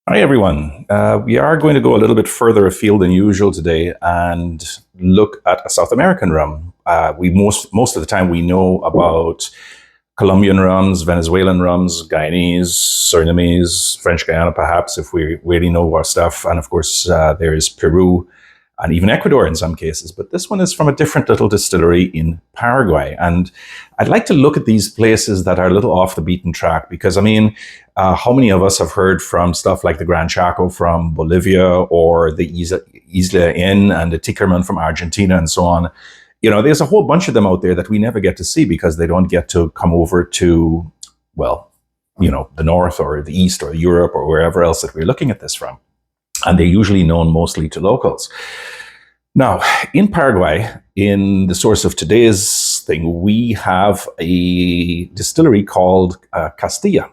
Hi, everyone. We are going to go a little bit further afield than usual today and look at a South American rum. We most of the time we know about Colombian rums, Venezuelan rums, Guyanese, Surinamese, French Guiana, perhaps if we really know our stuff, and of course there is Peru and even Ecuador in some cases. But this one is from a different little distillery in Paraguay, and I'd like to look at these places that are a little off the beaten track because I mean how many of us have heard from stuff like the Gran Chaco from Bolivia or the Isla N and the Tickerman from Argentina and so on? You know, there's a whole bunch of them out there that we never get to see because they don't get to come over to, well, the north or the east or Europe or wherever else that we're looking at this from. And they're usually known mostly to locals. Now, in Paraguay, in the source of today's thing, we have a distillery called Castilla.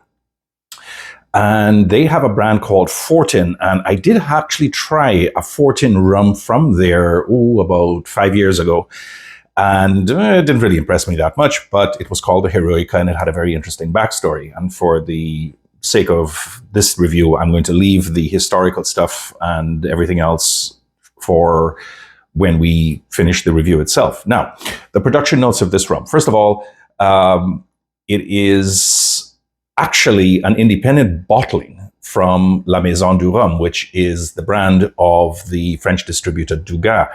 And they have a brand called Fortin. And I did actually try a Fortin rum from there, about 5 years ago. And it didn't really impress me that much, but it was called the Heroica and it had a very interesting backstory. And for the sake of this review, I'm going to leave the historical stuff and everything else for when we finish the review itself. Now, the production notes of this rum. First of all, it is actually an independent bottling from La Maison du Rhum, which is the brand of the French distributor Dugas.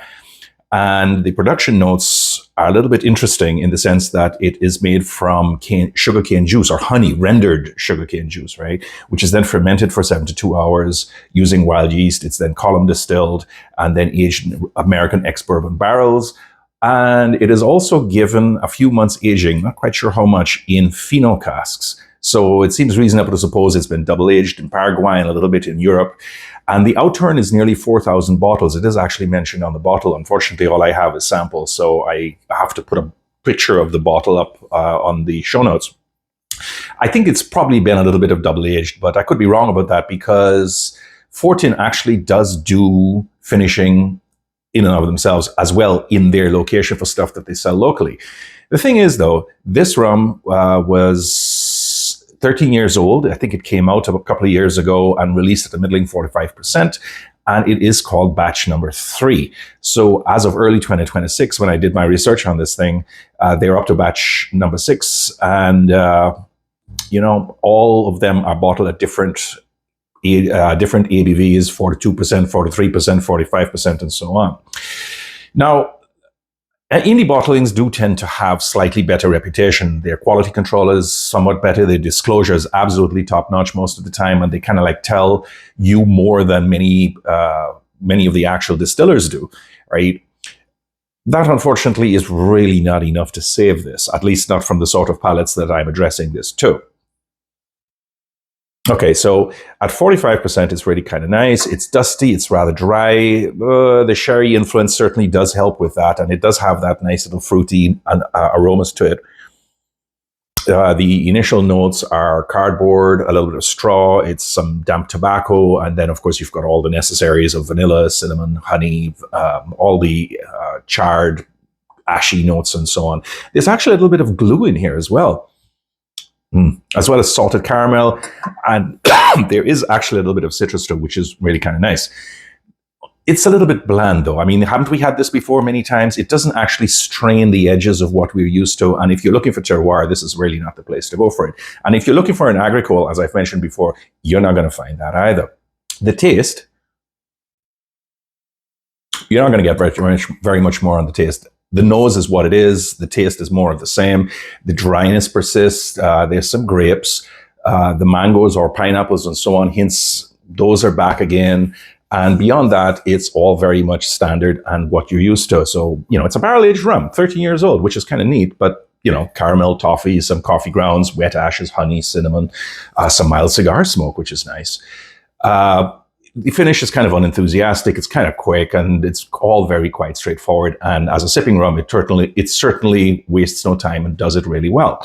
And the production notes are a little bit interesting in the sense that it is made from sugarcane juice or honey, rendered sugarcane juice, right? Which is then fermented for 72 hours using wild yeast. It's then column distilled and then aged in American ex-bourbon barrels. And it is also given a few months aging, not quite sure how much, in Fino casks. So it seems reasonable to suppose it's been double aged in Paraguay and a little bit in Europe. And the outturn is nearly 4,000 bottles. It is actually mentioned on the bottle. Unfortunately, all I have is samples, so I have to put a picture of the bottle up on the show notes. I think it's probably been a little bit of double aged, but I could be wrong about that because Fortin actually does do finishing in and of themselves as well in their location for stuff that they sell locally. The thing is, though, this rum was 13 years old. I think it came out a couple of years ago and released at a middling 45%. And it is called batch number 3. So as of early 2026, when I did my research on this thing, they're up to batch number 6. And, all of them are bottled at different ABVs, 42%, 43%, 45%, and so on. Now, indie bottlings do tend to have slightly better reputation. Their quality control is somewhat better. Their disclosure is absolutely top notch most of the time, and they kind of like tell you more than many of the actual distillers do, right? That unfortunately is really not enough to save this, at least not from the sort of palates that I'm addressing this to. Okay, so at 45%, it's really kind of nice. It's dusty, it's rather dry. The sherry influence certainly does help with that, and it does have that nice little fruity aromas to it. The initial notes are cardboard, a little bit of straw, it's some damp tobacco, and then, of course, you've got all the necessaries of vanilla, cinnamon, honey, all the charred, ashy notes, and so on. There's actually a little bit of glue in here as well. As well as salted caramel, and there is actually a little bit of citrus too, which is really kind of nice. It's a little bit bland though. I mean, haven't we had this before many times? It doesn't actually strain the edges of what we're used to, and if you're looking for terroir, this is really not the place to go for it. And if you're looking for an agricole, as I've mentioned before, you're not going to find that either. The taste, you're not going to get very much more on the taste. The nose is what it is. The taste is more of the same. The dryness persists. There's some grapes, the mangoes or pineapples and so on. Hints, those are back again. And beyond that, it's all very much standard and what you're used to. So, it's a barrel-aged rum, 13 years old, which is kind of neat. But, caramel, toffee, some coffee grounds, wet ashes, honey, cinnamon, some mild cigar smoke, which is nice. The finish is kind of unenthusiastic. It's kind of quick, and it's all very quite straightforward. And as a sipping rum, it certainly wastes no time and does it really well.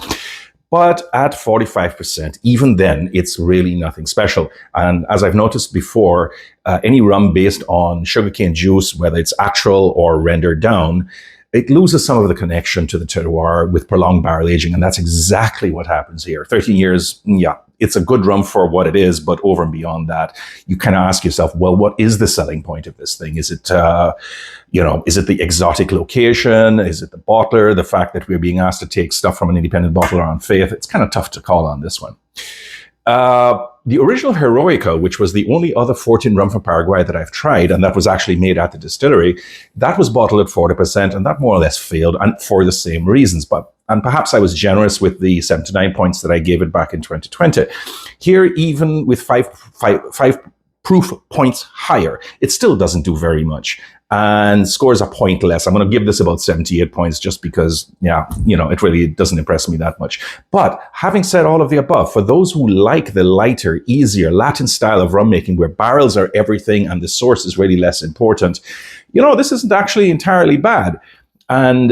But at 45%, even then, it's really nothing special. And as I've noticed before, any rum based on sugarcane juice, whether it's actual or rendered down, it loses some of the connection to the terroir with prolonged barrel aging, and that's exactly what happens here. 13 years, yeah, it's a good rum for what it is, but over and beyond that, you kind of ask yourself, well, what is the selling point of this thing? Is it, is it the exotic location? Is it the bottler? The fact that we're being asked to take stuff from an independent bottler on faith? It's kind of tough to call on this one. The original Heroica, which was the only other Fortin rum from Paraguay that I've tried, and that was actually made at the distillery, that was bottled at 40%, and that more or less failed, and for the same reasons. And perhaps I was generous with the 79 points that I gave it back in 2020. Here, even with five proof points higher, it still doesn't do very much and scores a point less. I'm going to give this about 78 points just because, it really doesn't impress me that much. But having said all of the above, for those who like the lighter, easier Latin style of rum making where barrels are everything and the source is really less important, this isn't actually entirely bad. And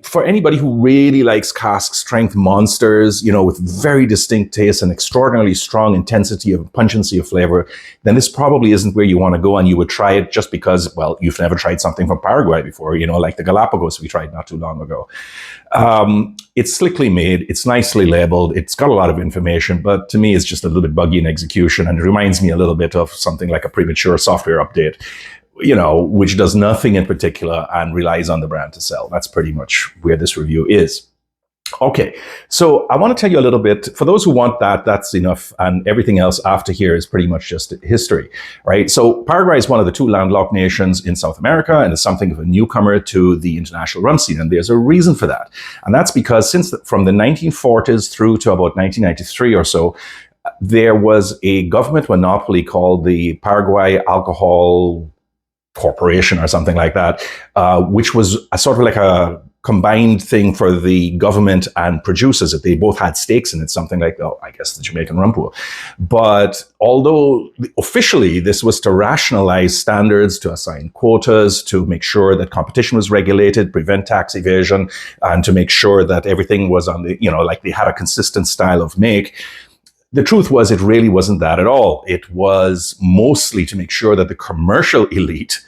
for anybody who really likes cask strength monsters, with very distinct taste and extraordinarily strong intensity of pungency of flavor, then this probably isn't where you want to go, and you would try it just because, well, you've never tried something from Paraguay before, like the Galapagos we tried not too long ago. It's slickly made, it's nicely labeled, it's got a lot of information, but to me it's just a little bit buggy in execution, and it reminds me a little bit of something like a premature software update, which does nothing in particular and relies on the brand to sell. That's pretty much where this review is. Okay, so I want to tell you a little bit, for those who want that, that's enough, and everything else after here is pretty much just history, right? So Paraguay is one of the two landlocked nations in South America and is something of a newcomer to the international rum scene, and there's a reason for that. And that's because from the 1940s through to about 1993 or so, there was a government monopoly called the Paraguay Alcohol Corporation or something like that, which was a sort of like a combined thing for the government and producers. They both had stakes in it, something like, I guess the Jamaican rum pool. But although officially this was to rationalize standards, to assign quotas, to make sure that competition was regulated, prevent tax evasion, and to make sure that everything was on the, like they had a consistent style of make, the truth was it really wasn't that at all. It was mostly to make sure that the commercial elite,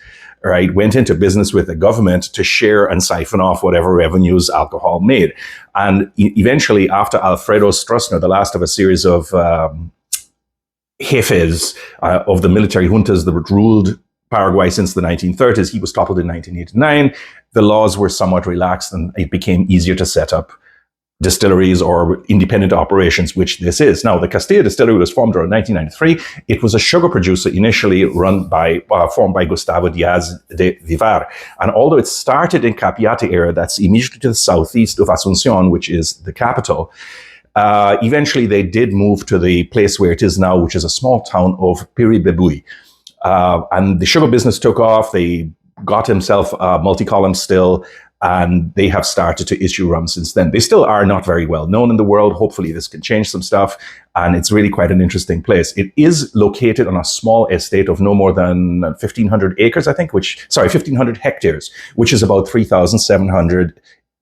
right, went into business with the government to share and siphon off whatever revenues alcohol made. And eventually, after Alfredo Stroessner, the last of a series of jefes of the military juntas that ruled Paraguay since the 1930s, he was toppled in 1989. The laws were somewhat relaxed and it became easier to set up distilleries or independent operations, which this is. Now, the Castilla Distillery was formed around 1993. It was a sugar producer initially formed by Gustavo Diaz de Vivar. And although it started in Capiate area, that's immediately to the southeast of Asunción, which is the capital, eventually they did move to the place where it is now, which is a small town of Piribebuy. And the sugar business took off. They got himself a multi-column still, and they have started to issue rum since then. They still are not very well known in the world. Hopefully this can change some stuff. And it's really quite an interesting place. It is located on a small estate of no more than 1,500 acres, I think, 1,500 hectares, which is about 3,700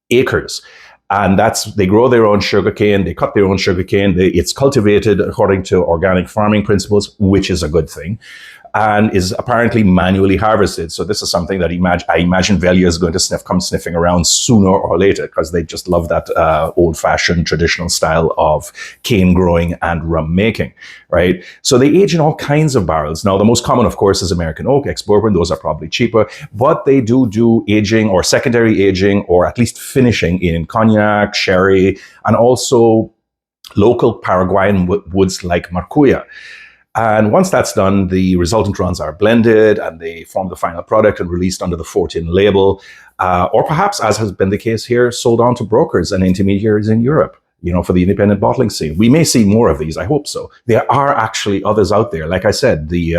acres. And they grow their own sugarcane, they cut their own sugarcane, it's cultivated according to organic farming principles, which is a good thing, and is apparently manually harvested. So this is something that I imagine Velia is going to come sniffing around sooner or later, because they just love that old-fashioned traditional style of cane growing and rum making, right? So they age in all kinds of barrels. Now, the most common, of course, is American oak, ex-bourbon. Those are probably cheaper, but they do aging or secondary aging, or at least finishing in cognac, sherry, and also local Paraguayan woods like Marcuya. And once that's done, the resultant runs are blended and they form the final product and released under the Fortin label, or perhaps, as has been the case here, sold on to brokers and intermediaries in Europe, for the independent bottling scene. We may see more of these, I hope so. There are actually others out there. Like I said, the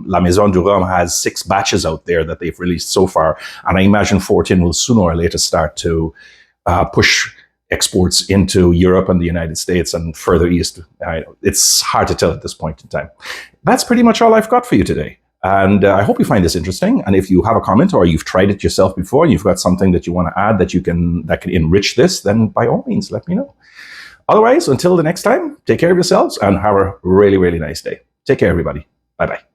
La Maison du Rhum has 6 batches out there that they've released so far, and I imagine Fortin will sooner or later start to push exports into Europe and the United States and further east. It's hard to tell at this point in time. That's pretty much all I've got for you today. And I hope you find this interesting. And if you have a comment or you've tried it yourself before and you've got something that you want to add that can enrich this, then by all means, let me know. Otherwise, until the next time, take care of yourselves and have a really, really nice day. Take care, everybody. Bye-bye.